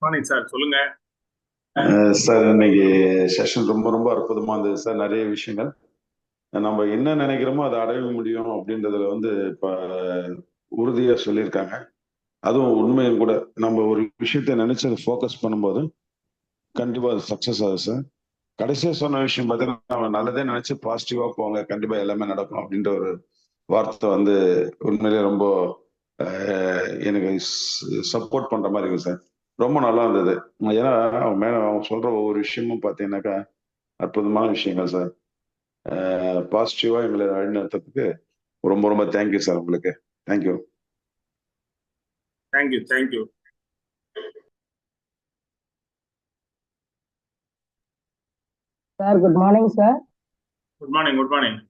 Morning sir, சொல்லுங்க. Sir இன்னைக்கு session ரொம்ப ரொம்ப அற்புதமா இருந்தது சார். நிறைய விஷயங்கள் நம்ம என்ன நினைக்கிறோமோ அதை அடைய முடியும் அப்படின்றதுல இப்ப உறுதியா சொல்லியிருக்காங்க. அதுவும் உண்மையும் கூட. நம்ம ஒரு விஷயத்த நினைச்சு அதை ஃபோக்கஸ் பண்ணும்போது கண்டிப்பா அது சக்சஸ் ஆகுது சார். கடைசியா சொன்ன விஷயம் பார்த்தீங்கன்னா, நம்ம நல்லதே நினைச்சு பாசிட்டிவா போங்க, கண்டிப்பா எல்லாமே நடக்கும் அப்படின்ற ஒரு வார்த்தை உண்மையிலேயே ரொம்ப எனக்கு சப்போர்ட் பண்ற மாதிரி இருக்கு சார். ரொம்ப நல்லா இருந்தது. ஏன்னா அவங்க சொல்ற ஒவ்வொரு விஷயமும் பார்த்தீங்கன்னாக்கா அற்புதமான விஷயங்கள் சார். பாசிட்டிவா எங்களை வழிநடத்துறதுக்கு ரொம்ப ரொம்ப தேங்க்யூ சார். உங்களுக்கு thank you. Thank you thank you. Sir good morning sir. Good morning good morning.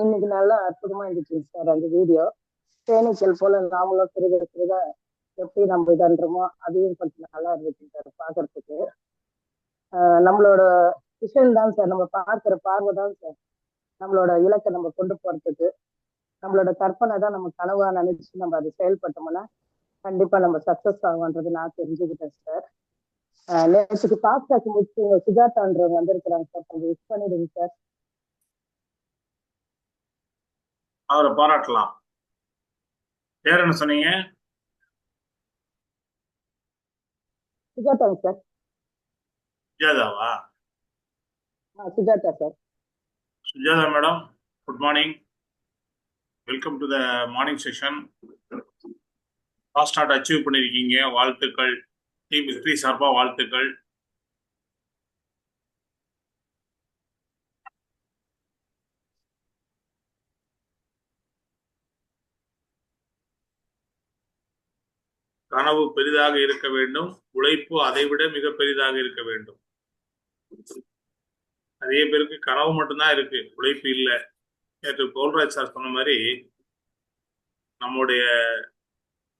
இன்னைக்கு நல்லா அற்புதமா இருந்துச்சு சார் அந்த வீடியோ. தேனீக்கள் போல நாமளும் சிறுக சிறுக எப்படி நம்ம இதன்றோமோ அதையும் கொஞ்சம் நல்லா இருந்துச்சு சார் பார்க்கறதுக்கு. நம்மளோட விஷன் தான் சார், நம்ம பார்க்குற பார்வை தான் சார் நம்மளோட இலக்கை நம்ம கொண்டு போறதுக்கு. நம்மளோட கற்பனை தான் நம்ம கனவா நினைச்சு நம்ம அதை செயல்பட்டோம்னா கண்டிப்பா நம்ம சக்சஸ் ஆகும்ன்றது நான் தெரிஞ்சுக்கிட்டேன் சார். நேற்றுக்கு பாஸ்டாக்கு முடிச்சு சுஜாதான்றவங்க வந்திருக்கிறாங்க சார், கொஞ்சம் விஷ் பண்ணிடுங்க சார். அவரை பாராட்டலாம். பேர் என்ன சொன்னீங்க? சுஜாதாங்க சார். சுஜாதாவா? Sujatha sir. Sujatha madam, good morning. Welcome to the morning session. Fast start achieve பண்ணியிருக்கீங்க, வாழ்த்துக்கள். டீம் விக்டரி சார்பா வாழ்த்துக்கள். கனவு பெரிதாக இருக்க வேண்டும், உழைப்பு அதைவிட மிக பெரிதாக இருக்க வேண்டும். நிறைய பேருக்கு கனவு மட்டும்தான் இருக்கு, உழைப்பு இல்லை. நேற்று போல்ராஜ் சார் சொன்ன மாதிரி நம்முடைய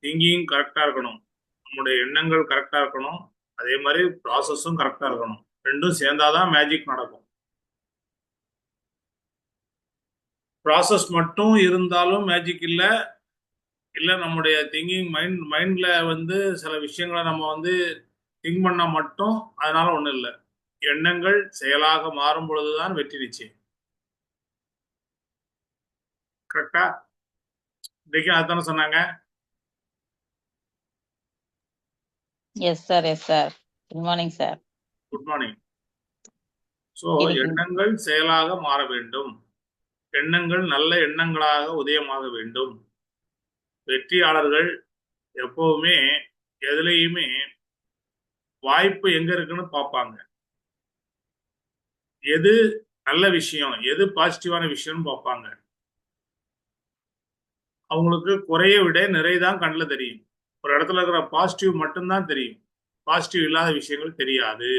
திங்கிங் கரெக்டா இருக்கணும், நம்முடைய எண்ணங்கள் கரெக்டா இருக்கணும், அதே மாதிரி ப்ராசஸும் கரெக்டா இருக்கணும். ரெண்டும் சேர்ந்தாதான் மேஜிக் நடக்கும். ப்ராசஸ் மட்டும் இருந்தாலும் மேஜிக் இல்லை. இல்லை நம்முடைய திங்கிங் மைண்ட்ல சில விஷயங்களை நம்ம திங்க் பண்ணா மட்டும் அதனால ஒன்றும் இல்லை. எண்ணங்கள் செயலாக மாறும் பொழுதுதான் வெற்றி நிச்சயம். கரெக்டா? இன்னைக்கு அதுதானே சொன்னாங்க. Yes sir, yes sir. Good morning sir. Good morning. So எண்ணங்கள் செயலாக மாற வேண்டும், எண்ணங்கள் நல்ல எண்ணங்களாக உதயமாக வேண்டும். வெற்றியாளர்கள் எப்பவுமே எதுலையுமே வாய்ப்பு எங்க இருக்குன்னு பார்ப்பாங்க. எது நல்ல விஷயம், எது பாசிட்டிவான விஷயம்னு பார்ப்பாங்க. அவங்களுக்கு குறைய விட நிறைதான் கண்ணில் தெரியும். ஒரு இடத்துல இருக்கிற பாசிட்டிவ் மட்டும்தான் தெரியும், பாசிட்டிவ் இல்லாத விஷயங்கள் தெரியாது.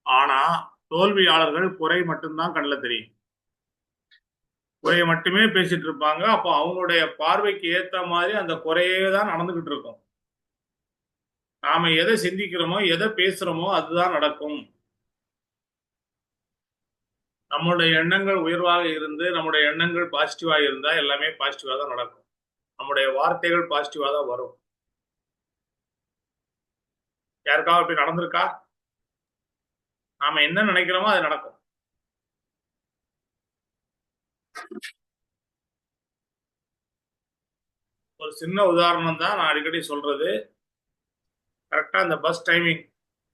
ஆனா தோல்வியாளர்கள் குறை மட்டும்தான் கண்ணில் தெரியும், குறைய மட்டுமே பேசிட்டு இருப்பாங்க. அப்போ அவங்களுடைய பார்வைக்கு ஏற்ற மாதிரி அந்த குறையே தான் நடந்துகிட்டு இருக்கும். நாம எதை சிந்திக்கிறோமோ எதை பேசுறோமோ அதுதான் நடக்கும். நம்மளுடைய எண்ணங்கள் உயர்வாக இருந்து நம்முடைய எண்ணங்கள் பாசிட்டிவா இருந்தா எல்லாமே பாசிட்டிவா தான் நடக்கும். நம்முடைய வார்த்தைகள் பாசிட்டிவா தான் வரும். யாருக்காவது அப்படி நடந்திருக்கா? நாம என்ன நினைக்கிறோமோ அது நடக்கும். ஒரு சின்ன உதாரணம் தான் நான் அடிக்கடி சொல்றது. கரெக்டா இந்த பஸ் டைமிங்,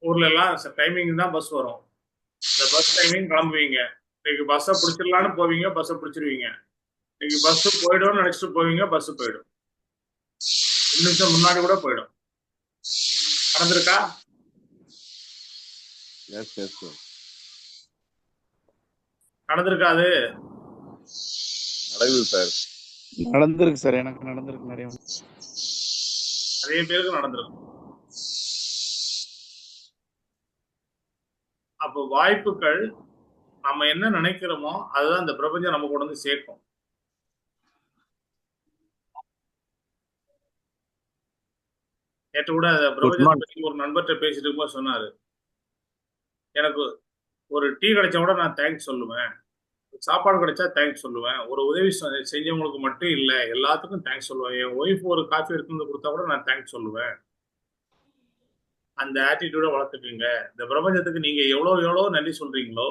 ஊர்ல எல்லாம் டைமிங் தான் பஸ் வரும். இந்த பஸ் டைமிங் கிளம்புவீங்க. இன்னைக்கு பஸ்ஸை பிடிச்சிடலான்னு போவீங்க, பஸ்ஸை பிடிச்சிருவீங்க. இன்னைக்கு பஸ் போயிடும்னு நினைச்சிட்டு போவீங்க, பஸ் போயிடும். 2 நிமிஷம் முன்னாடி கூட போயிடும். நடந்திருக்கா? நடந்திருக்காது? நடக்குது சார். நடந்திருக்கு சார், எனக்கு நடந்திருக்கு. நிறைய பேருக்கு நடந்திருக்கும். அப்போ வாய்ப்புகள் நம்ம என்ன நினைக்கிறோமோ அதுதான் இந்த பிரபஞ்சம் நம்ம கொண்டு வந்து சேர்க்கும். நேற்று கூட பிரபஞ்சத்தை பற்றி ஒரு நண்பர்கிட்ட பேசிட்டு இருக்கும்போது சொன்னாரு, எனக்கு ஒரு டீ கிடைச்சா கூட நான் தேங்க்ஸ் சொல்லுவேன், சாப்பாடு கிடைச்சா தேங்க்ஸ் சொல்லுவேன். ஒரு உதவி செஞ்சவங்களுக்கு மட்டும் இல்ல, எல்லாத்துக்கும் தேங்க்ஸ் சொல்லுவேன். என் ஒய்ஃப் ஒரு காஃபி எடுத்துட்டு வந்து குடுத்தா கூட நான் தேங்க்ஸ் சொல்லுவேன். அந்த ஆட்டிட்யூட வளர்த்துக்குங்க. இந்த பிரபஞ்சத்துக்கு நீங்க எவ்வளோ நன்றி சொல்றீங்களோ,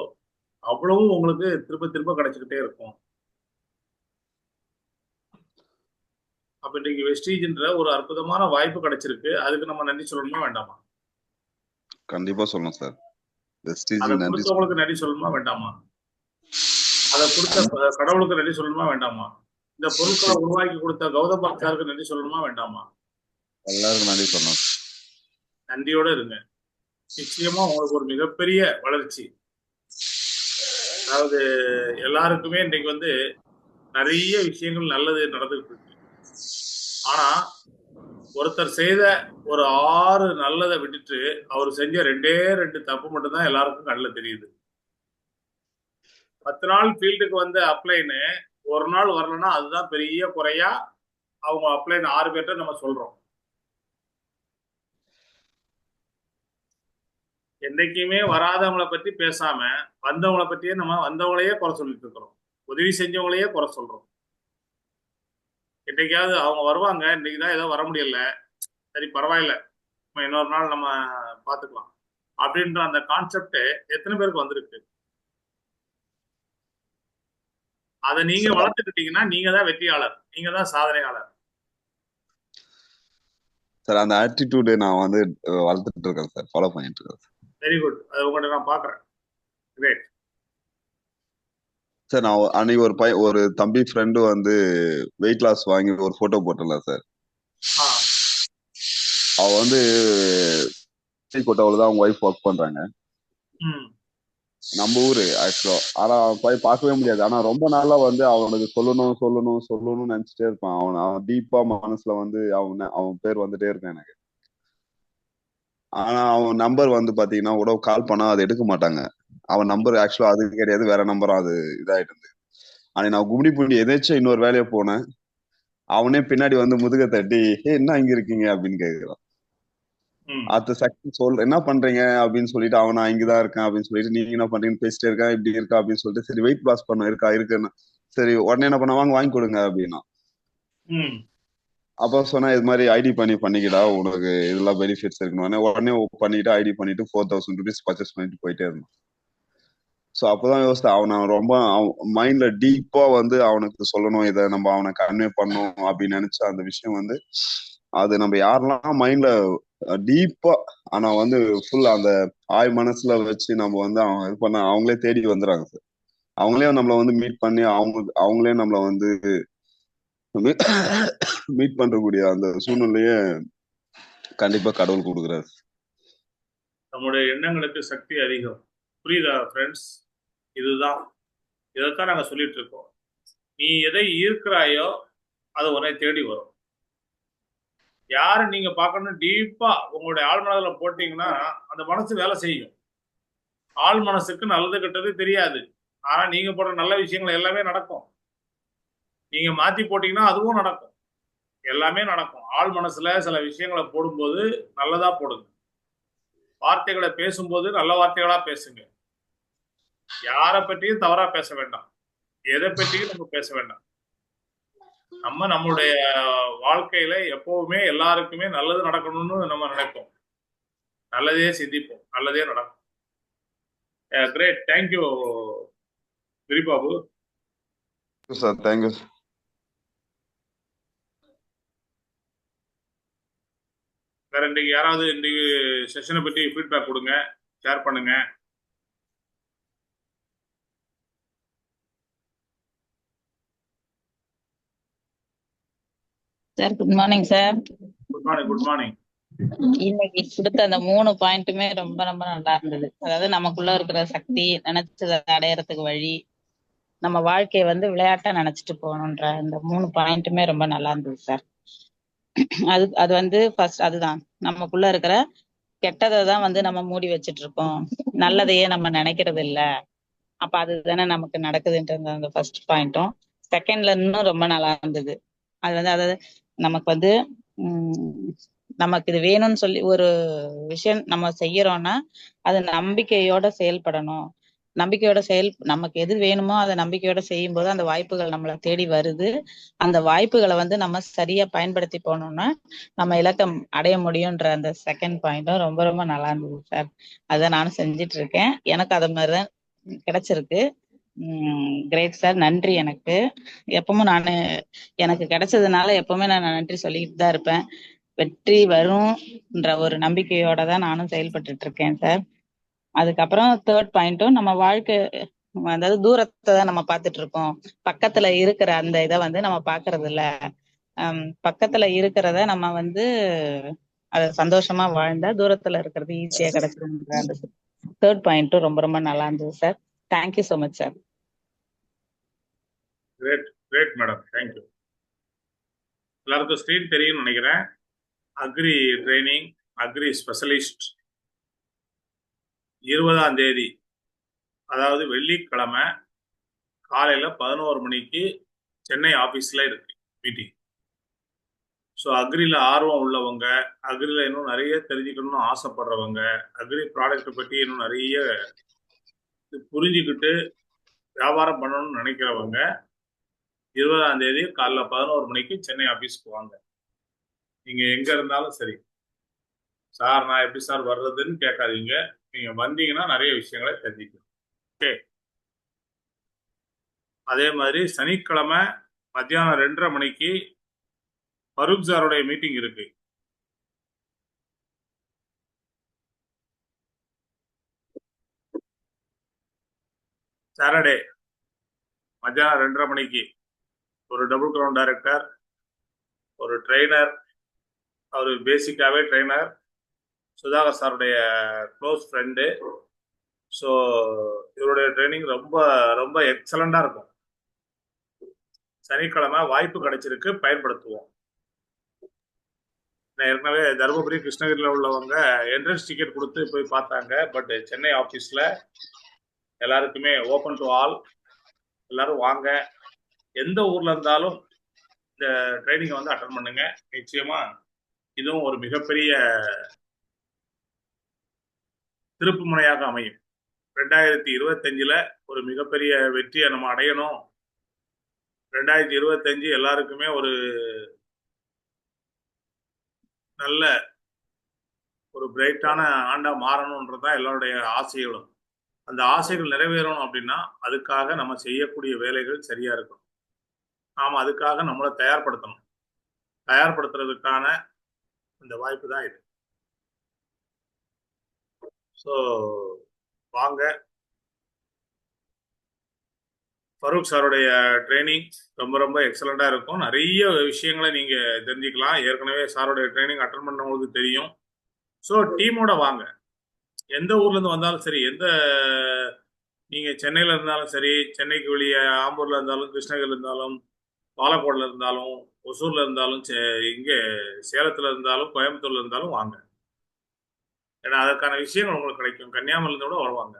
அவ்வளவும் உங்களுக்கு திரும்ப திரும்ப கிடைச்சுக்கிட்டே இருக்கும். அப்ப இன்னைக்கு வெஸ்டீஜ்ன்ற ஒரு அற்புதமான வாய்ப்பு கிடைச்சிருக்கு. அதுக்கு நம்ம நன்றி சொல்லணுமா வேண்டாமா? கண்டிப்பா சொல்லணும் சார். அத வெஸ்டீஜுக்கு நன்றி குடுத்தவங்களுக்கு நன்றி சொல்லணுமா வேண்டாமா? அத குடுத்த கடவுளுக்கு நன்றி சொல்லணுமா வேண்டாமா? இந்த பொருட்கள உருவாக்கி குடுத்த கௌதம் சாருக்கு நன்றி சொல்லணுமா வேண்டாமா? எல்லாருக்கும் நன்றி சொல்லணும். நன்றியோட இருங்க. நிச்சயமா உங்களுக்கு ஒரு மிகப்பெரிய வளர்ச்சி. அதாவது எல்லாருக்குமே இன்னைக்கு வந்து நிறைய விஷயங்கள் நல்லது நடந்துகிட்டு இருக்கு. ஆனா ஒருத்தர் செய்த ஒரு 6 நல்லதை விட்டுட்டு அவர் செஞ்ச 2 தப்பு மட்டும் தான் எல்லாருக்கும் கண்ணுல தெரியுது. 10 நாள் ஃபீல்டுக்கு வந்து அப்ளைன்னு ஒரு நாள் வரலன்னா அதுதான் பெரிய குறையா அவங்க அப்ளைன் 6 பேர்ட்ட நம்ம சொல்றோம். என்னைக்குமே வராதவங்களை பத்தி பேசாம வந்தவங்களை பத்தியே நம்ம வந்தவங்களையே குறை சொல்லிட்டு இருக்கிறோம். உதவி செஞ்சவங்களையே குறை சொல்றோம். இன்னைக்காவது அவங்க வருவாங்க, இன்னைக்குதான் ஏதோ வர முடியல, சரி பரவாயில்ல, நம்ம இன்னொரு நாள் நம்ம பாத்துக்கலாம் அப்படின்ற அந்த கான்செப்ட் எத்தனை பேருக்கு வந்திருக்கு? அதை நீங்க வளர்த்துக்கிட்டீங்கன்னா நீங்க தான் வெற்றியாளர், நீங்க தான் சாதனையாளர். சார் அந்த ஆட்டிடியூட் நான் வந்து வளர்த்துட்டு இருக்கேன் சார், ஃபாலோ பண்ணிட்டு இருக்கேன். வெரி குட், அது உங்கள்கிட்ட நான் பாக்குறேன். Great sir. நான் அன்னைக்கு ஒரு தம்பி ஃப்ரெண்டு வந்து வெயிட் லாஸ் வாங்கி ஒரு போட்டோ போட்டுல சார். அவ வந்து கோட்டாவில் தான் அவங்க ஒய்ஃப் ஒர்க் பண்றாங்க, நம்ம ஊரு ஆக்சுவலா. ஆனா போய் பார்க்கவே முடியாது. ஆனா ரொம்ப நாளா வந்து அவனுக்கு சொல்லணும்னு நினைச்சிட்டே இருப்பான். அவன் டீப்பா மனசுல வந்து அவன் பேர் வந்துட்டே இருக்கான் எனக்கு. ஆனா அவன் நம்பர் வந்து பாத்தீங்கன்னா கூட கால் பண்ணா அதை எடுக்க மாட்டாங்க. அவன் நம்பர் ஆக்சுவலா அது கிடையாது, வேற நம்பரும் அது இதாயிட்டு இருந்து. ஆனா நான் கும்டி பூண்டி எதாச்சும் இன்னொரு வேலையை போனேன். அவனே பின்னாடி வந்து முதுக தட்டி என்ன இங்க இருக்கீங்க அப்படின்னு கேக்குறான். அடுத்த செகண்ட் என்ன பண்றீங்க அப்படின்னு சொல்லிட்டு அவன் நான் இங்கதான் இருக்கேன் அப்படின்னு சொல்லிட்டு நீங்க என்ன பண்றீங்கன்னு பேசிட்டே இருக்கேன். இப்படி இருக்கா அப்படின்னு சொல்லிட்டு சரி வெயிட் லாஸ் பண்ண இருக்குன்னு சரி உடனே என்ன பண்ண வாங்கி கொடுங்க அப்படின்னா. அப்ப சொன்னா இது மாதிரி ஐடி பண்ணிக்கிடா, உனக்கு இதெல்லாம் பெனிஃபிட்ஸ் இருக்கணும். உடனே பண்ணிட்டு ஐடி பண்ணிட்டு 4000 rupees பர்ச்சேஸ் பண்ணிட்டு போயிட்டே இருந்தான். ஸோ அப்பதான் யோசித்தேன், அவனை ரொம்ப மைண்ட்ல டீப்பா வந்து அவனுக்கு சொல்லணும், இதை நம்ம அவனை கன்வே பண்ணணும் அப்படின்னு நினைச்ச அந்த விஷயம் வந்து அது நம்ம யாரெல்லாம் மைண்ட்ல டீப்பா ஆனா வந்து ஃபுல் அந்த மனசுல வச்சு நம்ம வந்து அவங்க இது பண்ண அவங்களே தேடி வந்துடுறாங்க சார். அவங்களே நம்மள வந்து மீட் பண்ணி அவங்களே நம்மள வந்து மீட் பண்றக்கூடிய அந்த சூழ்நிலையே கண்டிப்பா கடவுள் கொடுக்குறாரு. நம்முடைய எண்ணங்களுக்கு சக்தி அதிகம். புரியுதா ஃப்ரெண்ட்ஸ்? இதுதான், இதைத்தான் நாங்க சொல்லிட்டு இருக்கோம். நீ எதை ஈர்க்கிறாயோ அது உன்னை தேடி வரும். யாரு நீங்க பார்க்கணும் டீப்பா உங்களுடைய ஆழ் மனதுல போட்டீங்கன்னா அந்த மனசு வேலை செய்யும். ஆழ் மனசுக்கு நல்லது கெட்டது தெரியாது, ஆனா நீங்க போடுற நல்ல விஷயங்கள் எல்லாமே நடக்கும். நீங்க மாத்தி போட்டீங்கன்னா அதுவும் நடக்கும், எல்லாமே நடக்கும். ஆழ் மனசுல சில விஷயங்களை போடும்போது நல்லதா போடுங்க. வார்த்தைகளை பேசும்போது நல்ல வார்த்தைகளா பேசுங்க. யாரை பற்றியும் தவறா பேச வேண்டாம், எதை பற்றியும் நம்ம பேச வேண்டாம். நம்ம நம்மளுடைய வாழ்க்கையில எப்பவுமே எல்லாருக்குமே நல்லது நடக்கணும்னு நம்ம நினைப்போம், நல்லதே சிந்திப்போம், நல்லதே நடக்கும். Great, thank you Giribabu sir. Thank you. வேற இன்னைக்கு யாராவது இன்னைக்கு செஷனை பத்தி ஃபீட்பேக் கொடுங்க, ஷேர் பண்ணுங்க. Sir good morning sir. Good morning. Good morning. இன்னைக்கு கொடுத்த அந்த 3 பாயிண்ட்டுமே ரொம்ப ரொம்ப நல்லா இருந்தது. அதாவது நமக்குள்ள இருக்கிற சக்தி, நினைச்சதை அடையறதுக்கு வழி, நம்ம வாழ்க்கையை வந்து விளையாட்டா நினைச்சிட்டு போகணுன்ற இந்த 3 பாயிண்ட்டுமே ரொம்ப நல்லா இருந்தது சார். அது வந்து ஃபர்ஸ்ட் அதுதான், நமக்குள்ள இருக்கிற கெட்டதை தான் வந்து நம்ம மூடி வச்சிட்டு இருக்கோம், நல்லதையே நம்ம நினைக்கிறது இல்ல. அப்ப அதுதானே நமக்கு நடக்குதுன்றது அந்த ஃபர்ஸ்ட் பாயிண்ட்டும். செகண்ட்ல இன்னும் ரொம்ப நல்லா இருந்தது. அது வந்து அதாவது நமக்கு வந்து நமக்கு இது வேணும்னு சொல்லி ஒரு விஷயம் நம்ம செய்யறோம்னா அது நம்பிக்கையோட செயல்படணும். நம்பிக்கையோட நமக்கு எது வேணுமோ அதை நம்பிக்கையோட செய்யும் போது அந்த வாய்ப்புகள் நம்மளை தேடி வருது. அந்த வாய்ப்புகளை வந்து நம்ம சரியா பயன்படுத்தி போனோம்னா நம்ம இலக்கம் அடைய முடியும்ன்ற அந்த செகண்ட் பாயிண்ட்டும் ரொம்ப ரொம்ப நல்லா இருந்தது சார். அதை நானும் செஞ்சிட்டு இருக்கேன். எனக்கு அது மாதிரிதான் கிடைச்சிருக்கு. கிரேட் சார், நன்றி. எப்பவும் எனக்கு கிடைச்சதுனால எப்பவுமே நான் நன்றி சொல்லிட்டு தான் இருப்பேன். வெற்றி வரும்ன்ற ஒரு நம்பிக்கையோட தான் நானும் செயல்பட்டு இருக்கேன் சார். அதுக்கப்புறம் தேர்ட் பாயிண்ட்டும், நம்ம வாழ்க்கை அதாவது தூரத்தை தான் நம்ம பார்த்துட்டு இருக்கோம். பக்கத்துல இருக்கிற அந்த இதை வந்து நம்ம பாக்குறது இல்ல. பக்கத்துல இருக்கிறத நம்ம வந்து அது சந்தோஷமா வாழ்ந்தா தூரத்துல இருக்கிறது ஈஸியா கிடைச்சிருன்ற அந்த தேர்ட் பாயிண்ட்டும் ரொம்ப ரொம்ப நல்லா இருந்தது sir. Thank you so much sir. Great great madam, thank you. எல்லாருக்கும் ஸ்க்ரீன் தெரியும்னு நினைக்கிறேன். அக்ரி ட்ரைனிங், அக்ரி ஸ்பெஷலிஸ்ட் 20ஆம் தேதி, அதாவது வெள்ளிக்கிழமை காலையில 11 மணிக்கு சென்னை ஆபீஸ்ல இருக்கு மீட்டிங். ஸோ அக்ரியில் ஆர்வம் உள்ளவங்க, அக்ரியில் இன்னும் நிறைய தெரிஞ்சுக்கணும்னு ஆசைப்படுறவங்க, அக்ரி ப்ராடக்ட்டை பற்றி இன்னும் நிறைய புரிஞ்சுக்கிட்டு வியாபாரம் பண்ணணும்னு நினைக்கிறவங்க 20ஆம் தேதி காலைல 11 மணிக்கு சென்னை ஆஃபீஸ்க்கு வாங்க. நீங்கள் எங்கே இருந்தாலும் சரி. சார் நான் எப்படி சார் வர்றதுன்னு கேட்காதீங்க. நீங்கள் வந்தீங்கன்னா நிறைய விஷயங்களை தெரிஞ்சுக்கணும். ஓகே. அதே மாதிரி சனிக்கிழமை மத்தியானம் 2:30 மணிக்கு ஃபரூக் சாருடைய மீட்டிங் இருக்கு. சாட்டர்டே மத்தியானம் 2:30 மணிக்கு ஒரு டபுள் கிரவுண்ட் டைரக்டர், ஒரு ட்ரெயினர், அவர் பேசிக்காகவே ட்ரெயினர், சுதாகர் சாருடைய க்ளோஸ் ஃப்ரெண்டு. ஸோ இவருடைய ட்ரைனிங் ரொம்ப ரொம்ப எக்ஸலண்டாக இருக்கும். சனிக்கிழமை வாய்ப்பு கிடைச்சிருக்கு, பயன்படுத்துவோம். ஏற்கனவே தருமபுரி கிருஷ்ணகிரியில் உள்ளவங்க என்ட்ரன்ஸ் டிக்கெட் கொடுத்து போய் பார்த்தாங்க. பட் சென்னை ஆஃபீஸில் எல்லாருக்குமே ஓப்பன் டு ஆல். எல்லாரும் வாங்க. எந்த ஊர்ல இருந்தாலும் இந்த ட்ரைனிங்கை வந்து அட்டன் பண்ணுங்க. நிச்சயமா இதுவும் ஒரு மிகப்பெரிய திருப்பு முனையாக அமையும். 2025 ஒரு மிகப்பெரிய வெற்றியை நம்ம அடையணும். 2025 எல்லாருக்குமே ஒரு நல்ல ஒரு பிரைட்டான ஆண்டா மாறணும்ன்றதான் எல்லாருடைய ஆசைகளும். அந்த ஆசைகள் நிறைவேறணும் அப்படின்னா அதுக்காக நம்ம செய்யக்கூடிய வேலைகள் சரியா இருக்கணும். நாம் அதுக்காக நம்மளை தயார்படுத்தணும். தயார்படுத்துறதுக்கான இந்த வாய்ப்பு தான் இது. ஸோ வாங்க. ஃபரூக் சாருடைய ட்ரைனிங் ரொம்ப ரொம்ப எக்ஸலண்டாக இருக்கும். நிறைய விஷயங்களை நீங்கள் தெரிஞ்சுக்கலாம். ஏற்கனவே சாருடைய ட்ரைனிங் அட்டன் பண்ணவங்களுக்கு தெரியும். ஸோ டீமோட வாங்க. எந்த ஊர்லேருந்து வந்தாலும் சரி, நீங்கள் சென்னையில் இருந்தாலும் சரி, சென்னைக்கு வெளியே ஆம்பூரில் இருந்தாலும், கிருஷ்ணகிரியில் இருந்தாலும், பாலக்கோடில் இருந்தாலும், ஒசூரில் இருந்தாலும், இங்கே சேலத்தில் இருந்தாலும், கோயம்புத்தூரில் இருந்தாலும் வாங்க. ஏன்னா அதற்கான விஷயங்கள் உங்களுக்கு கிடைக்கும். கன்னியாகுமரியிலிருந்து கூட வருவாங்க.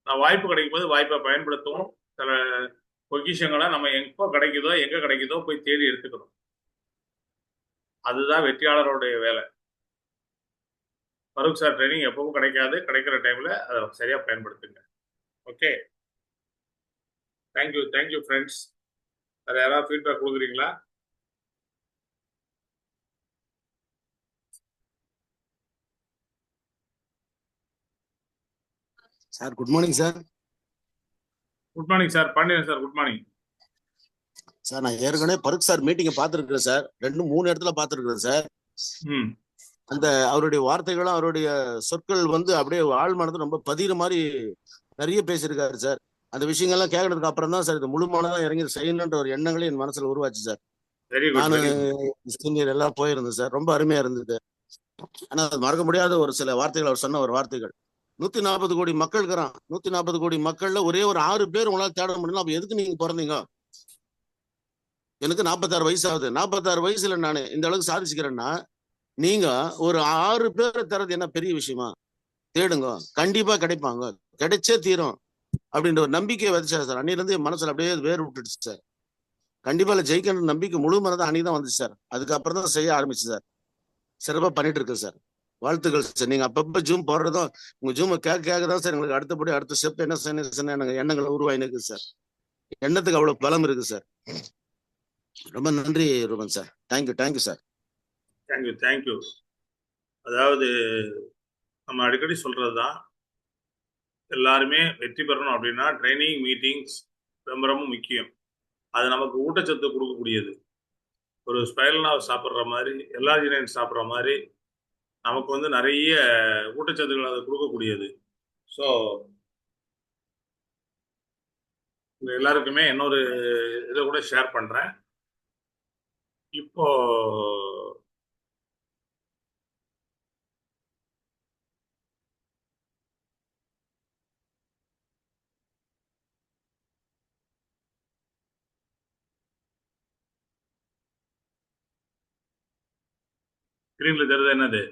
நான் வாய்ப்பு கிடைக்கும் போது வாய்ப்பை பயன்படுத்துவோம். சில பொக்கிஷங்களை நம்ம எப்போ கிடைக்குதோ, எங்கே கிடைக்குதோ போய் தேடி எடுத்துக்கணும். அதுதான் வெற்றியாளருடைய வேலை. ஃபரூக் சார் ட்ரைனிங் எப்பவும் கிடைக்காது. கிடைக்கிற டைமில் அதை சரியாக பயன்படுத்துங்க. Okay, thank you. Thank you friends. வேறு யாராவது ஃபீட்பேக் கொடுக்குறீங்களா? Sir good morning sir. Good morning sir. Pandian sir good morning sir. நான் ஏற்கனவே ஃபரூக் சார் மீட்டிங்கை பார்த்துருக்கிறேன் சார். 2-3 இடத்துல பார்த்துருக்கிறேன் சார். அந்த அவருடைய வார்த்தைகளும் அவருடைய சொற்கள் வந்து அப்படியே ஆழ் மனது ரொம்ப பதிகிற மாதிரி நிறைய பேசியிருக்காரு சார். அந்த விஷயங்கள்லாம் கேட்கறதுக்கு அப்புறம் தான் சார் இது முழுமானதா இறங்கி செய்யணுன்ற ஒரு எண்ணங்களே என் மனசுல உருவாச்சு சார். நானு சீனியர் எல்லாம் போயிருந்தேன் சார். ரொம்ப அருமையா இருந்தது. ஆனா அது மறக்க முடியாத ஒரு சில வார்த்தைகள் அவர் சொன்ன ஒரு வார்த்தைகள். 140 கோடி மக்கள் இருக்கிறான். 140 கோடி மக்கள்ல ஒரே ஒரு 6 பேர் உங்களால் தேட முடியல. அப்ப எதுக்கு நீங்க பிறந்தீங்க? எனக்கு 46 வயசு ஆகுது. 46 வயசுல நான் இந்த அளவுக்கு சாதிச்சுக்கிறேன்னா நீங்க ஒரு 6 பேரை தரது என்ன பெரிய விஷயமா? தேடுங்க, கண்டிப்பா கிடைப்பாங்க, கிடைச்சே தீரும் அப்படின்ற ஒரு நம்பிக்கையை வந்துச்சா சார். அன்னிலிருந்து என் மனசுல அப்படியே வேறு விட்டுடுச்சு சார். கண்டிப்பா ஜெயிக்கணும் நம்பிக்கை முழு மனதான் அன்னைக்கு தான் வந்துச்சு சார். அதுக்கப்புறம் தான் செய்ய ஆரம்பிச்சு சார். சிறப்பா பண்ணிட்டு இருக்கு சார். வாழ்த்துக்கள் சார். நீங்க அப்பப்ப ஜூம் போடுறதும் உங்க ஜூமை கேட்க தான் சார் எங்களுக்கு அடுத்த ஸ்டெப் என்ன செய்யணும் எண்ணங்களை உருவாயினுக்கு சார். எண்ணத்துக்கு அவ்வளவு பலம் இருக்கு சார். ரொம்ப நன்றி Ruban sir. Thank you sir. Thank you. அதாவது நம்ம அடிக்கடி சொல்றதுதான், எல்லாருமே வெற்றி பெறணும் அப்படின்னா ட்ரைனிங் மீட்டிங்ஸ் ரொம்ப ரொம்ப முக்கியம். அது நமக்கு ஊட்டச்சத்து கொடுக்கக்கூடியது. ஒரு ஸ்பைரல்னா சாப்பிட்ற மாதிரி, எல்லாஜினைன் சாப்பிட்ற மாதிரி நமக்கு நிறைய ஊட்டச்சத்துக்கள் அதை கொடுக்கக்கூடியது. ஸோ எல்லாருக்குமே இன்னொரு இதை கூட ஷேர் பண்றேன். இப்போ ஸ்கிரீன்ல தெரியுது என்னது?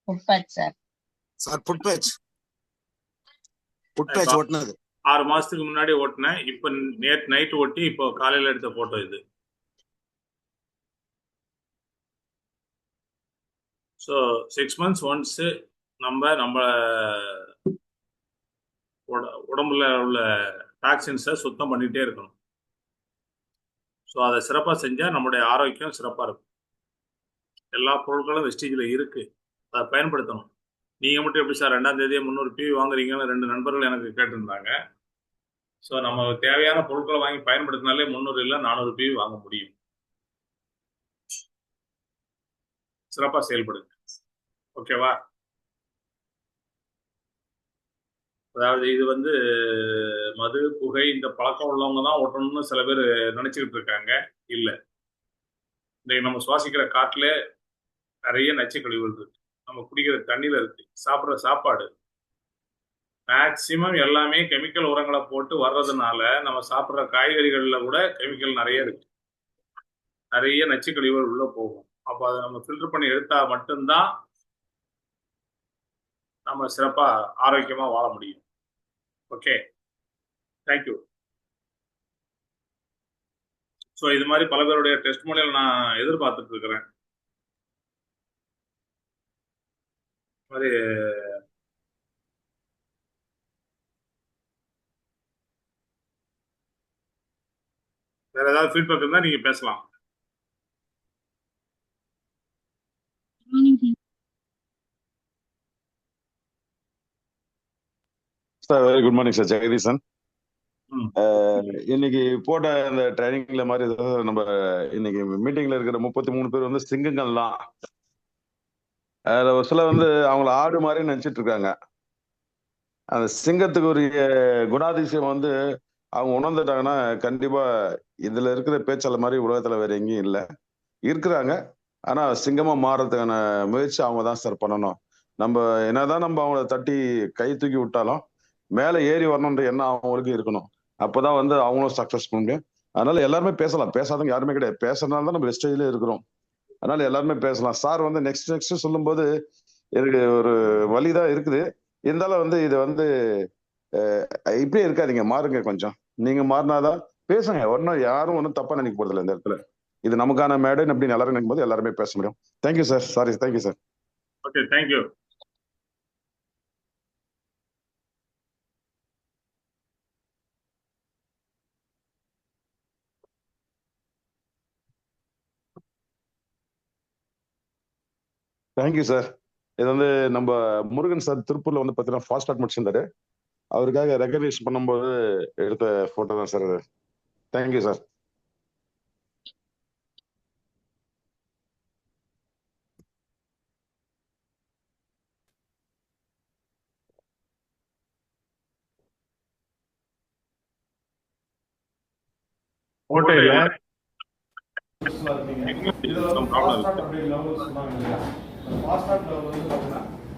ஃபுட் பேட்ச் ஓட்டுனது 6 மாசத்துக்கு முன்னாடி ஓட்டினேன். இப்ப நேற்று நைட் ஓட்டி இப்போ காலையில எடுத்த போட்டோ இது. ஸோ 6 months ஒன்ஸ் நம்ம உடம்புல உள்ள டாக்ஸின்ஸை சுத்தம் பண்ணிட்டே இருக்கணும். ஸோ அதை சிறப்பாக செஞ்சால் நம்மளுடைய ஆரோக்கியம் சிறப்பாக இருக்கும். எல்லா பொருட்களும் வெஸ்டேஜில் இருக்குது, அதை பயன்படுத்தணும். நீங்கள் மட்டும் எப்படி சார் 2ஆம் தேதியே 300 PV வாங்குறீங்கன்னு 2 நண்பர்கள் எனக்கு கேட்டிருந்தாங்க. ஸோ நம்ம தேவையான பொருட்களை வாங்கி பயன்படுத்தினாலே 300 இல்லை 400 PV வாங்க முடியும். சிறப்பாக செயல்படுங்க. ஓகேவா? அதாவது இது மது புகை இந்த பழக்கம் உள்ளவங்க தான் ஓட்டணும்னு சில பேர் நினைச்சுக்கிட்டு இருக்காங்க. இல்லை, இன்றைக்கு நம்ம சுவாசிக்கிற காற்றுல நிறைய நச்சு கழிவுகள் இருக்கு, நம்ம குடிக்கிற தண்ணியில இருக்கு, சாப்பிட்ற சாப்பாடு மேக்சிமம் எல்லாமே கெமிக்கல் உரங்களை போட்டு வர்றதுனால நம்ம சாப்பிட்ற காய்கறிகள்ல கூட கெமிக்கல் நிறைய இருக்கு, நிறைய நச்சு கழிவுகள் உள்ள போகும். அப்போ அதை நம்ம ஃபில்டர் பண்ணி எடுத்தா மட்டும்தான் நம்ம சிறப்பா ஆரோக்கியமா வாழ முடியும். Okay, thank you. ஸோ இது மாதிரி பல பேருடைய டெஸ்ட் மொழியில் நான் எதிர்பார்த்துட்டு இருக்கிறேன். மாதிரி வேற ஏதாவது ஃபீட்பேக் இருந்தால் நீங்க பேசலாம். Sir very good morning sir. Jagadeesan. இன்னைக்கு போட்ட அந்த ட்ரைனிங்ல மாதிரி நம்ம இன்னைக்கு மீட்டிங்ல இருக்கிற 33 பேர் சிங்கங்கள்லாம். அதுல ஒரு சில அவங்கள ஆடு மாதிரி நினைச்சிட்டு இருக்காங்க. அந்த சிங்கத்துக்கு உரிய குணாதிசயம் அவங்க உணர்ந்துட்டாங்கன்னா கண்டிப்பா இதுல இருக்கிற பேச்சாளர் மாதிரி உலகத்துல வேற எங்கேயும் இல்லை. இருக்கிறாங்க, ஆனா சிங்கமா மாறுறதுக்கான முயற்சி அவங்க தான் சார் பண்ணணும். நம்ம என்னதான் நம்ம அவங்கள தட்டி கை தூக்கி விட்டாலும் மேல ஏறி வரணுன்ற எண்ணம் அவங்களுக்கு இருக்கணும். அப்பதான் அவங்களும் சக்சஸ் பண்ண முடியும். அதனால எல்லாருமே பேசலாம், பேசாதவங்க யாருமே கிடையாது. பேசுறதுனால தான் நம்ம வெஸ்டேஜ்ல இருக்கிறோம். அதனால எல்லாருமே பேசலாம். சார் நெக்ஸ்ட் சொல்லும் போது எனக்கு ஒரு வழிதான் இருக்குது. இருந்தாலும் இது இப்படியே இருக்காதீங்க, மாறுங்க கொஞ்சம். நீங்க மாறினாதான் பேசுங்க. யாரும் தப்பா நினைக்க போறது இல்லை இந்த இடத்துல. இது நமக்கான மேடைன்னு அப்படின்னு எல்லாரும் நினைக்கும் போது எல்லாருமே பேச முடியும். Thank you sir. Sorry, thank you sir. Okay, thank you. Thank you sir. இது நம்ம முருகன் சார் திருப்பூர்ல பாத்தீங்கன்னா ஃபாஸ்ட் ஸ்டார்ட் முடிச்சிருந்தாரு. அவருக்காக ரெகக்னைஸ் பண்ணும்போது எடுத்த போட்டோ தான் சார் அது. Thank you sir.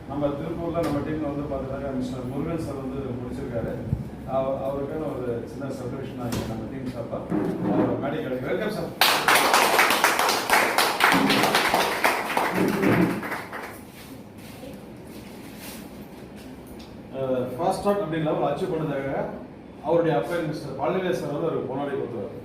நம்ம திருப்பூர்ல நம்ம டீம்ல பாத்தீங்கன்னா மிஸ்டர் முருகன் சார் முடிச்சிருக்காரு. அவருக்கான ஒரு சின்ன செலிப்ரேஷன் ஆகிருக்கு நம்ம டீம் சார்பா. அவர் மேடிக்கல் வெல்கம் சார். ஃபாஸ்ட் ஸ்டார்ட் அப்படிங்கிற ஒரு அச்சீவ் பண்ணதாக அவருடைய அப்பா மிஸ்டர் பழனிவே சார் ஒரு பொன்னாடி கொடுத்துருவாரு.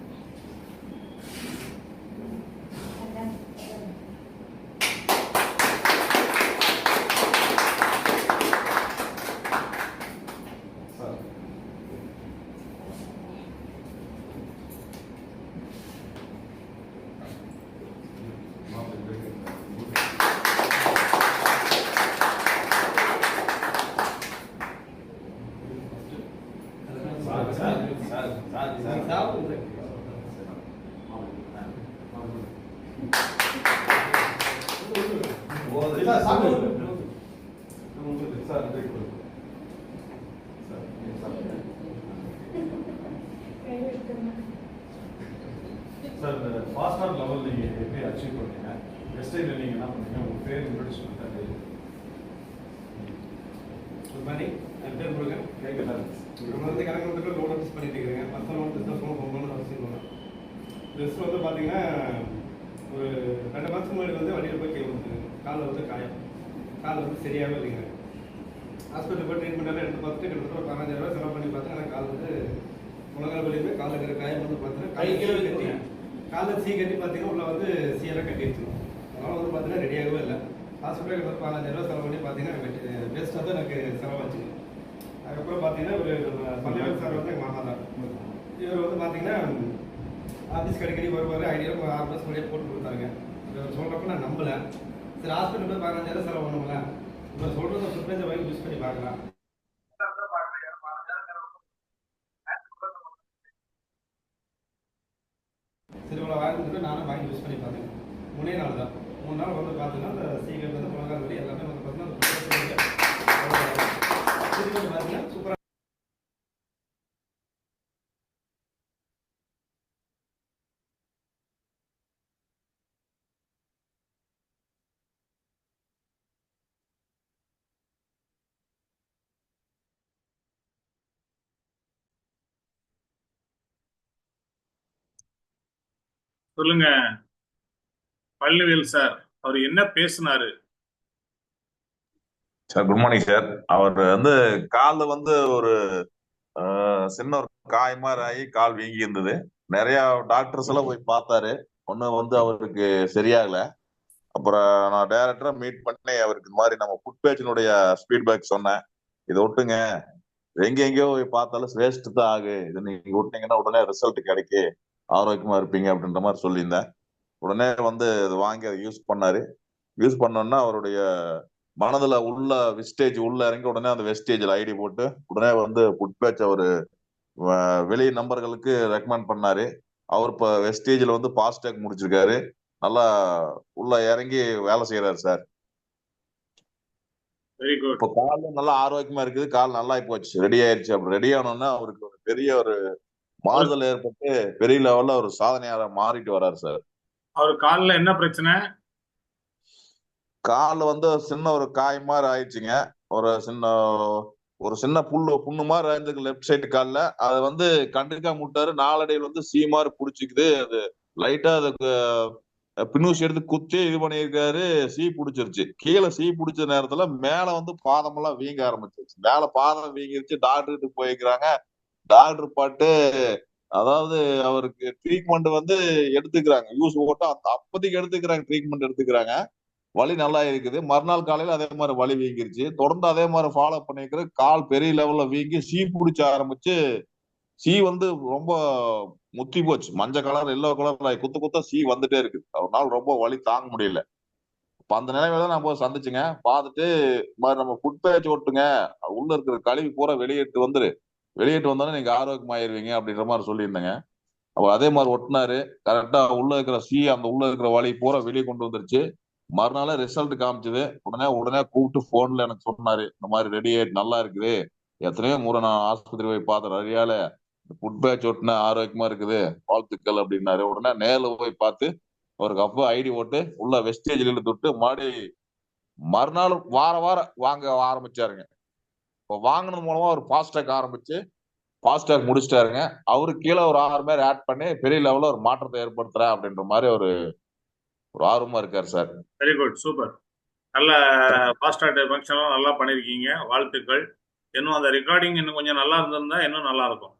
சார் இந்த ஃபாஸ்ட் லெவல் நீங்கள் எப்படி அச்சீவ் பண்ணீங்க வெஸ்டர்னில் நீங்கள் என்ன பண்ணீங்க உங்கள் பேர் இன்ட்ரோடியூஸ் பண்ணிட்டாரு. குட் மார்னிங், என் பேர் முருகன். கேட்கலாம் நம்ம வந்து கணக்கு லோன் ஆஃபீஸ் பண்ணிட்டு இருக்கிறேங்க. பர்சனல் பிஸ்னஸ் போகணும்னு அவசியம் இல்லை. ட்ரெஸ் வந்து பார்த்தீங்கன்னா ஒரு 2 மாதத்துக்கு முன்னாடி வந்து வண்டியில் போய் கேட்குறது காலில் வந்து காயம், கால் வந்து சரியாகவே இல்லைங்க. ஹாஸ்பிட்டல் போய் ட்ரீட்மெண்ட் எல்லாம் எடுத்து பார்த்துட்டு கிட்டத்தட்ட ஒரு 15,000 செலவு பண்ணி பார்த்தேன். ஆனால் கால் வந்து முழங்கால் வலியுமே காலில் இருக்கிற காயம் வந்து பார்த்தீங்கன்னா கை கீழே கட்டி காலில் சீ கட்டி பார்த்தீங்கன்னா உள்ள வந்து சீயெல்லாம் கட்டி வச்சுருவோம். அதனால் வந்து பார்த்தீங்கன்னா ரெடியாகவே இல்லை. ஹாஸ்பிட்டல் கிட்ட 15,000 செலவு பண்ணி பார்த்தீங்கன்னா பெஸ்ட்டாக தான் எனக்கு செலவாச்சு. அதுக்கப்புறம் பார்த்தீங்கன்னா ஒரு பள்ளிவாள் சார் வந்து எங்கள் மாமா தான். இவர் வந்து பார்த்தீங்கன்னா ஆஃபீஸ்க்கு அடிக்கடி வருவார். ஐடியாவில் 6 மாதம் முன்னாடியே போட்டு கொடுத்தாங்க. இவர் சொல்கிறப்ப நான் நம்பலை. சரி ஹாஸ்பிட்டல் போய் 15,000 செலவு பண்ணுங்கள, இவர் சொல்கிறத சுப்ரேஜை வாங்கி யூஸ் பண்ணி பார்க்கலாம். சரி இவ்வளோ வாங்கிட்டு நானும் வாங்கி யூஸ் பண்ணி பார்த்தேன். 3 நாள் தான், 3 நாள் வந்து பார்த்தீங்கன்னா அந்த சீக்கிரம் வந்து முழங்கால் வலி எல்லாமே வந்து பார்த்தீங்கன்னா பார்த்தீங்கன்னா சூப்பராக. சொல்லுங்க பழனிவேல் சார், அவர் என்ன பேசினாரு? Sir good morning sir. அவர் வந்து கால்ல வந்து ஒரு சின்ன ஒரு காய் மாதிரி ஆகி கால் வீங்கி இருந்தது. நிறைய டாக்டர்ஸ் எல்லாம் போய் பார்த்தாரு. ஒன்னும் வந்து அவருக்கு சரியாகல. அப்புறம் நான் டைரக்டரா மீட் பண்ணி அவருக்கு இந்த மாதிரி நம்ம ஃபுட் பேஜினுடைய ஃபீட்பேக் சொன்னேன். இதை விட்டுங்க, எங்கெங்கயோ போய் பார்த்தாலும் வேஸ்ட் தான் ஆகு, இது நீங்க விட்டீங்கன்னா உடனே ரிசல்ட் கிடைக்கு, ஆரோக்கியமா இருப்பீங்க அப்படின்ற மாதிரி சொல்லியிருந்தேன். உடனே வந்து இது வாங்கி அதை யூஸ் பண்ணாரு. யூஸ் பண்ணோன்னா அவருடைய மனதுல உள்ள வெஸ்டேஜ் உள்ள இறங்கி உடனே அந்த வெஸ்டேஜ்ல ஐடி போட்டு உடனே வந்து ஃபுட் பேட்ச் அவரு வெளி நம்பர்களுக்கு ரெக்கமெண்ட் பண்ணாரு. அவர் இப்ப வெஸ்டேஜ்ல வந்து ஃபாஸ்டேக் முடிச்சிருக்காரு. நல்லா உள்ள இறங்கி வேலை செய்யறாரு சார். Very good. இப்போ கால் நல்லா ஆரோக்கியமா இருக்குது, கால் நல்லா போச்சு, ரெடி ஆயிடுச்சு. அப்படி ரெடி ஆனோன்னா அவருக்கு ஒரு பெரிய ஒரு மாறுதல் ஏற்பட்டு பெரிய லெவல்ல ஒரு சாதனையாள மாறிட்டு வர்றாரு சார். அவர் கால்ல என்ன பிரச்சனை? கால் வந்து சின்ன ஒரு காய் மாதிரி ஆயிடுச்சுங்க. ஒரு சின்ன புண்ணு மாதிரி ஆயிருக்கு லெப்ட் சைடு கால்ல. அதை வந்து கண்டுக்காம விட்டாரு. நாளடைவில் வந்து சீ மாதிரி புடிச்சிக்குது. அது லைட்டா அதுக்கு பின்னூசி எடுத்து குத்தி இது பண்ணியிருக்காரு. சீ பிடிச்சிருச்சு. கீழே சீ பிடிச்ச நேரத்துல மேல வந்து பாதமெல்லாம் வீங்க ஆரம்பிச்சிருச்சு. மேல பாதம் வீங்கிருச்சு. டாக்டர்கிட்ட போய்க்கிறாங்க. டாக்டர் பாட்டு அதாவது அவருக்கு ட்ரீட்மெண்ட் வந்து எடுத்துக்கிறாங்க. யூஸ் போட்டு அப்போதைக்கு எடுத்துக்கிறாங்க, ட்ரீட்மெண்ட் எடுத்துக்கிறாங்க. வலி நல்லா இருக்குது. மறுநாள் காலையில அதே மாதிரி வலி வீங்கிருச்சு. தொடர்ந்து அதே மாதிரி ஃபாலோ பண்ணிக்கிற கால் பெரிய லெவல்ல வீங்கி சீ பிடிச்ச ஆரம்பிச்சு. சீ வந்து ரொம்ப முத்தி போச்சு. மஞ்சள் கலர் எல்லோ கலர்ல குத்த சீ வந்துட்டே இருக்கு. ஒரு நாள் ரொம்ப வலி தாங்க முடியல. இப்ப அந்த நிலைமையில தான் நான் போய் சந்திச்சுங்க. பார்த்துட்டு மாதிரி நம்ம ஃபுட் பேட்ச் ஓட்டுங்க, உள்ள இருக்கிற கழிவு பூரா வெளியேட்டு வந்தோன்னா நீங்க ஆரோக்கியமாயிருவீங்க அப்படின்ற மாதிரி சொல்லியிருந்தேங்க. அவர் அதே மாதிரி ஒட்டினாரு. கரெக்டா உள்ள இருக்கிற சீ அந்த உள்ள இருக்கிற வலி பூரா வெளியே கொண்டு வந்துருச்சு. மறுநாள் ரிசல்ட் காமிச்சது. உடனே கூப்பிட்டு போன்ல எனக்கு சொன்னாரு, இந்த மாதிரி ரெடி ஆயிட்டு நல்லா இருக்குது, எத்தனையோ முறை நான் ஆஸ்பத்திரி போய் பார்த்தேன், நிறையால ஃபுட் பேட்ச் ஒட்டின ஆரோக்கியமா இருக்குது, வாழ்த்துக்கள் அப்படின்னாரு. உடனே நேரில் போய் பார்த்து அவருக்கு அப்போ ஐடி போட்டு உள்ள வெஸ்டேஜ்ல தொட்டு மறுநாள் வாரம் வாங்க ஆரம்பிச்சாருங்க. இப்போ வாங்கினது மூலமா அவர் ஃபாஸ்டேக் ஆரம்பிச்சு ஃபாஸ்டேக் முடிச்சிட்டாருங்க. அவரு கீழே ஒரு 6 பேர் ஆட் பண்ணி பெரிய லெவல்ல ஒரு மாற்றத்தை ஏற்படுத்துறேன் அப்படின்ற மாதிரி ஒரு ஆர்வமா இருக்காரு சார். Very good, super. நல்ல ஃபாஸ்டாக் ஃபங்க்ஷன்லாம் நல்லா பண்ணியிருக்கீங்க, வாழ்த்துக்கள். இன்னும் அந்த ரெக்கார்டிங் இன்னும் கொஞ்சம் நல்லா இருந்திருந்தா இன்னும் நல்லா இருக்கும்.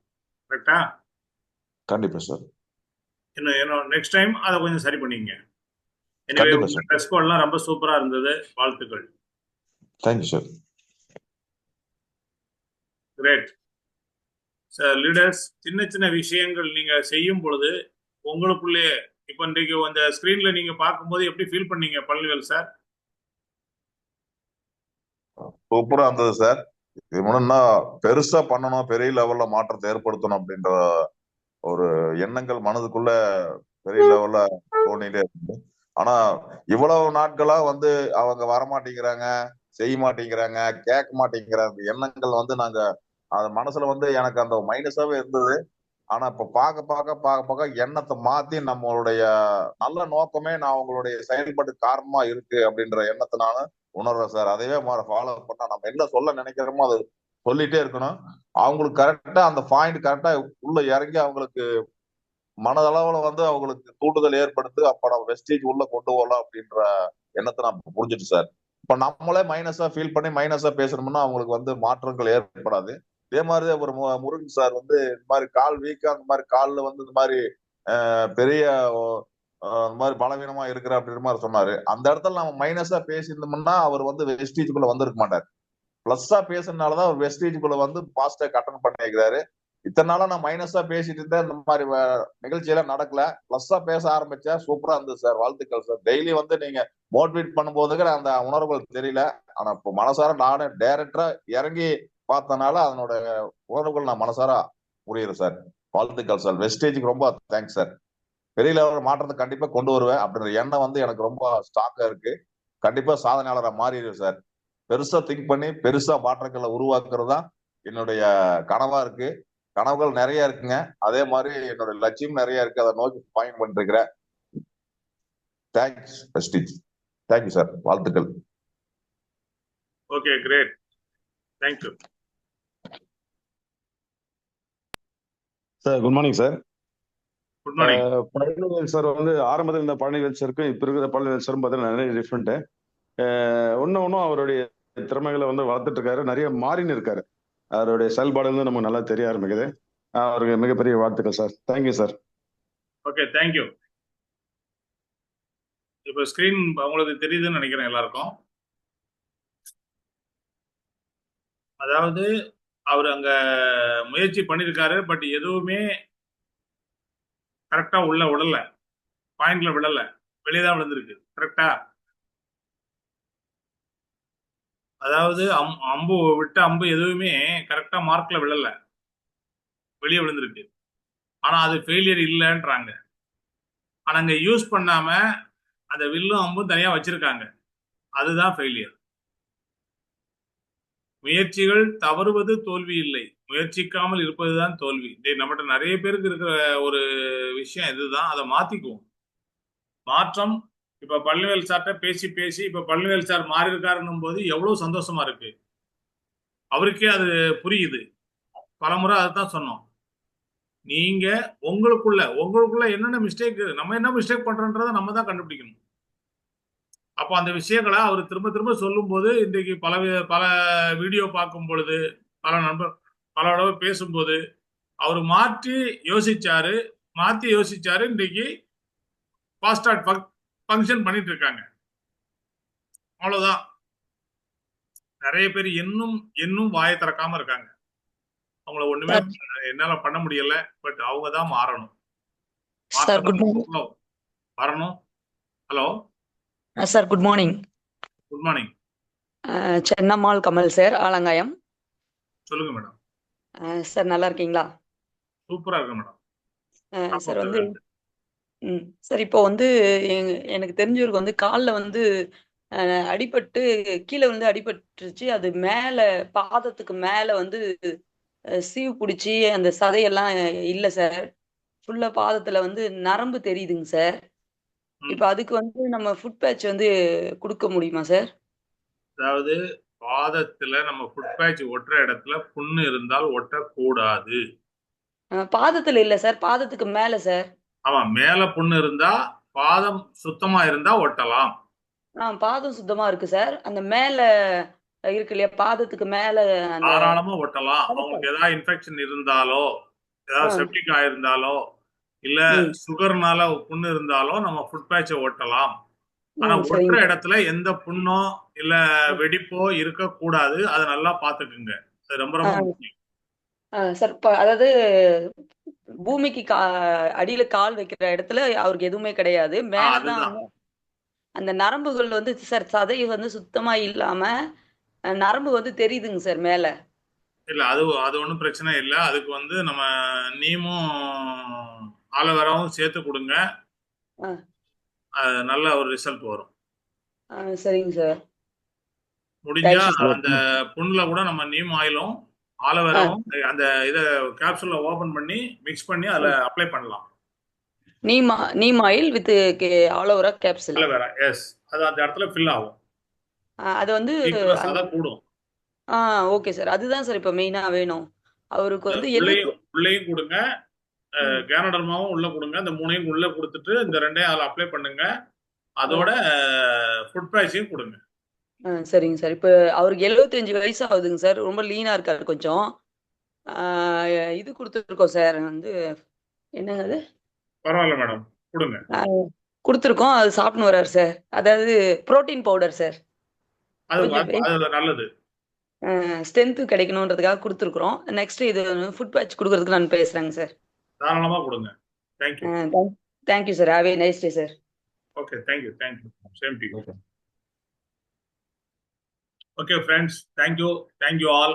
கரெக்டா? கண்டிப்பா சார். இன்னும் நெக்ஸ்ட் டைம் அதை கொஞ்சம் சரி பண்ணிங்க. எனவே ட்ரெஸ் கோட்லாம் ரொம்ப சூப்பரா இருந்தது, வாழ்த்துக்கள். Thank you sir. Great sir. Leaders, சின்ன சின்ன விஷயங்கள் நீங்க செய்யும் பொழுது உங்களுக்குள்ளே இப்போ இன்றைக்கு அந்த ஸ்கிரீன்ல நீங்க பார்க்கும்போது எப்படி ஃபீல் பண்ணீங்க பழனிவேல் சார்? சூப்பரா இருந்தது சார். இது முன்னா பெருசா பண்ணணும், பெரிய லெவல்ல மாற்றத்தை ஏற்படுத்தணும் அப்படின்ற ஒரு எண்ணங்கள் மனதுக்குள்ள பெரிய லெவல்ல தோணிட்டே இருக்கு. ஆனா இவ்வளவு நாட்களா வந்து அவங்க வரமாட்டேங்கிறாங்க, செய்ய மாட்டேங்கிறாங்க, கேட்க மாட்டேங்கிறாங்க எண்ணங்கள் வந்து நாங்க அது மனசுல வந்து எனக்கு அந்த மைனஸாவே இருந்தது. ஆனா இப்ப பார்க்க எண்ணத்தை மாத்தி நம்மளுடைய நல்ல நோக்கமே நான் அவங்களுடைய செயல்பாட்டு காரணமா இருக்கு அப்படின்ற எண்ணத்தை நான் உணர்றேன் சார். அதையே ஃபாலோ பண்ணா நம்ம என்ன சொல்ல நினைக்கிறோமோ அதை சொல்லிட்டே இருக்கணும். அவங்களுக்கு கரெக்டா அந்த பாயிண்ட் கரெக்டா உள்ள இறங்கி அவங்களுக்கு மனதளவுல வந்து அவங்களுக்கு தூண்டுதல் ஏற்படுத்து. அப்ப நம்ம வெஸ்டேஜ் உள்ள கொண்டு வரலாம் அப்படின்ற எண்ணத்தை நான் புரிஞ்சுட்டு சார். இப்ப நம்மளே மைனஸா ஃபீல் பண்ணி மைனஸா பேசணும்னா அவங்களுக்கு வந்து மாற்றங்கள் ஏற்படாது. இதே மாதிரி ஒரு முருகன் சார் வந்து இந்த மாதிரி கால் வீக்கா அந்த மாதிரி கால்ல வந்து இந்த மாதிரி பெரிய இந்த மாதிரி பலவீனமா இருக்கிற அப்படின்ற மாதிரி சொன்னாரு. அந்த இடத்துல நம்ம மைனஸா பேசியிருந்தோம்னா அவர் வந்து வெஸ்டேஜுக்குள்ள வந்திருக்க மாட்டார். பிளஸ்ஸா பேசுறதுனாலதான் அவர் வெஸ்டேஜுக்குள்ள வந்து பாசிட்டா கட்டணம் பண்ணிக்கிறாரு. இத்தனை நாளா நான் மைனஸா பேசிட்டு இருந்தேன், இந்த மாதிரி நிகழ்ச்சியெல்லாம் நடக்கல. பிளஸ்ஸா பேச ஆரம்பிச்சா சூப்பரா இருந்தது சார். வாழ்த்துக்கள் சார். டெய்லி வந்து நீங்க மோட்டிவேட் பண்ணும்போதுங்கிற அந்த உணர்வுகள் தெரியல. ஆனா இப்போ மனசார நானே டைரக்டரா இறங்கி பார்த்தனால அதனோட உணர்வுகள் நான் மனசார புரியுறேன் சார். வாழ்த்துக்கள் சார். வெஸ்டேஜுக்கு ரொம்ப தேங்க்ஸ் சார். பெரிய லெவலில் மாற்றத்தை கண்டிப்பா கொண்டு வருவேன் அப்படின்ற எண்ணம் வந்து எனக்கு ரொம்ப ஸ்ட்ராங்கா இருக்கு. கண்டிப்பா சாதனையாளராக மாறிடுவேன் சார். பெருசா திங்க் பண்ணி பெருசா மாற்றங்களை உருவாக்குறது தான் என்னுடைய கனவா இருக்கு. கனவுகள் நிறைய இருக்குங்க. அதே மாதிரி என்னோட லட்சியம் நிறைய இருக்கு. அதை நோக்கி பயணம் பண்ணிட்டு இருக்கிறேன். தேங்க்ஸ் வெஸ்டேஜ். Thank you sir. வாழ்த்துக்கள். Okay, great. Thank you sir. Good morning sir. Good morning. Palanivel sir வந்து ஆரம்பத்தில் இந்த பழனிவேல் சாருக்கும் இப்ப இருக்கிற பழனிவேல் சாரும் பார்த்தீங்கன்னா நிறைய டிஃப்ரெண்ட். ஒன்னும் அவருடைய திறமைகளை வந்து வளர்த்துட்டு இருக்காரு. நிறைய மாறின்னு இருக்காரு. அவருடைய செயல்பாடு வந்து நமக்கு நல்லா தெரிய ஆரம்பிக்குது. அவருக்கு மிகப்பெரிய வாழ்த்துக்கள் sir. Thank you sir. Okay, thank you. இப்போ ஸ்கிரீன் உங்களுக்கு தெரியுதுன்னு நினைக்கிறேன் எல்லாருக்கும். அதாவது அவர் அங்க முயற்சி பண்ணியிருக்காரு, பட் எதுவுமே கரெக்டா உள்ள விடல, பாயிண்ட்ல விடல, வெளியதான் விழுந்திருக்கு. கரெக்டா? அதாவது அம்பு விட்ட அம்பு எதுவுமே கரெக்டா மார்க்ல விழல, வெளியே விழுந்திருக்கு. ஆனா அது ஃபெயிலியர் இல்லைன்றாங்க. ஆனா அங்க யூஸ் பண்ணாம அந்த வில்லும் அம்பும் தனியா வச்சிருக்காங்க. அதுதான் ஃபெயிலியர். முயற்சிகள் தவறுவது தோல்வி இல்லை, முயற்சிக்காமல் இருப்பதுதான் தோல்வி. நம்மகிட்ட நிறைய பேருக்கு இருக்கிற ஒரு விஷயம் இதுதான். அதை மாத்திக்குவோம். மாற்றம். இப்ப பழனிவேல் சார்ட்ட பேசி பேசி இப்ப பழனிவேல் சார் மாறி இருக்காருன்னும் போது எவ்வளவு சந்தோஷமா இருக்கு. அவருக்கே அது புரியுது. பலமுறை அதுதான் சொன்னோம். நீங்க உங்களுக்குள்ள என்னென்ன மிஸ்டேக், நம்ம என்ன மிஸ்டேக் பண்றோன்றதை நம்ம தான் கண்டுபிடிக்கணும். அப்போ அந்த விஷயங்களை அவர் திரும்ப திரும்ப சொல்லும் போது, இன்றைக்கு பல வீடியோ பார்க்கும் பொழுது, பல தடவை பேசும்போது அவர் மாற்றி யோசிச்சாரு. இன்றைக்கு ஃபாஸ்ட் ஃபங்க்ஷன் பண்ணிட்டு இருக்காங்க. அவ்வளவுதான். நிறைய பேர் இன்னும் வாயை திறக்காம இருக்காங்க. அவங்கள ஒண்ணுமே என்னால பண்ண முடியல. பட் அவங்க தான் மாறணும். வரணும். Hello sir, good morning. Good morning. Chennammal Kamal sir, Alangayam. சொல்லுங்க மேடம். சார் நல்லா இருக்கீங்களா? சூப்பரா இருக்கு மேடம். சார் வந்து சார் இப்போ வந்து எனக்கு தெரிஞ்சவருக்கு வந்து காலில் வந்து அடிபட்டு கீழே வந்து அடிபட்டுருச்சு. அது மேலே பாதத்துக்கு மேலே வந்து சீவு பிடிச்சி அந்த சதையெல்லாம் இல்லை சார். ஃபுல்லாக பாதத்தில் வந்து நரம்பு தெரியுதுங்க சார். இப்போ அதுக்கு வந்து நம்ம ஃபுட் பேட்ச் வந்து கொடுக்க முடியுமா சார்? அதாவது பாதத்துல நம்ம ஃபுட் பேட்ச் ஒட்டுற இடத்துல புண்ணு இருந்தால் ஒட்டக்கூடாது. பாதத்துல இல்ல சார், பாதத்துக்கு மேல சார். ஆமா, மேல புண்ணு இருந்தா, பாதம் சுத்தமா இருந்தா ஒட்டலாம். பாதம் சுத்தமா இருக்கு சார். அந்த மேல இருக்கு இல்லையா, பாதத்துக்கு மேல தாராளமா ஒட்டலாம். அவங்களுக்கு ஏதாவது இன்ஃபெக்ஷன் இருந்தாலோ, ஏதாவது செப்டிக் ஆயிருந்தாலோ, இல்ல சுகர்னால புண்ணு இருந்தாலோ நம்ம ஃபுட் பேட்சை ஒட்டலாம். ஆனா ஒட்டுற இடத்துல எந்த புண்ணோ இல்ல வெடிப்போ இருக்க கூடாது. அதை நல்லா பாத்துக்குங்க. அது ரொம்ப ரொம்ப முக்கியம் சார். அதாவது பூமிக்கு அடியில கால் வைக்கிற இடத்துல அவருக்கு எதுவுமே கிடையாது. மேலதான் அந்த நரம்புகள் வந்து சார், சதை வந்து சுத்தமா இல்லாம நரம்பு வந்து தெரியுதுங்க சார் மேல. இல்ல அது ஒன்றும் பிரச்சனை இல்லை. அதுக்கு வந்து நம்ம நீமும் ஆலோவேராவும் சேர்த்து கொடுங்க. நல்ல ஒரு ரிசல்ட் வரும். சரிங்க சார். முடிஞ்சா தேங்க்யூ சார். அந்த புண்ணுல கூட நம்ம நீம் ஆயிலும் ஆலோவேராவும் அந்த இதை கேப்சூல்ல ஓபன் பண்ணி மிக்ஸ் பண்ணி அதுல அப்ளை பண்ணலாம். Neem oil with aloe vera capsule. Aloe vera yes, அது அந்த இடத்துல ஃபில் ஆகும். அது வந்து அதான் கூடும். Okay sir. அதுதான் சார் இப்ப மெயினா வேணும். அவருக்கு வந்து உள்ளேயும் கொடுங்க, கேனடர்மாவும் உள்ள கொடுங்க. இந்த 3ஐயும் உள்ள கொடுத்துட்டு இந்த 2ஐயும் அதில் அப்ளை பண்ணுங்க. அதோட ஃபுட் பேட்சையும் கொடுங்க. சரிங்க சார். இப்ப அவருக்கு 75 வயசு ஆகுதுங்க சார். ரொம்ப லீனா இருக்காரு கொஞ்சம். இது கொடுத்துருக்கோம் சார். வந்து என்னங்க அது? பரவாயில்ல மேடம், கொடுங்க. கொடுத்துருக்கோம். அது சாப்பிட்டு வர்றாரு சார். அதாவது புரோட்டீன் பவுடர் சார். அது நல்லது. ஸ்ட்ரென்த் கிடைக்கணுன்றதுக்காக கொடுத்துருக்குறோம். நெக்ஸ்ட் இது ஃபுட் பேட்ச் கொடுக்கறதுக்கு நான் பேசுறேங்க சார். தாராளமா கொடுங்க. Thank you sir. Have a nice day sir. Okay, thank you. Same to you. Okay friends, thank you all.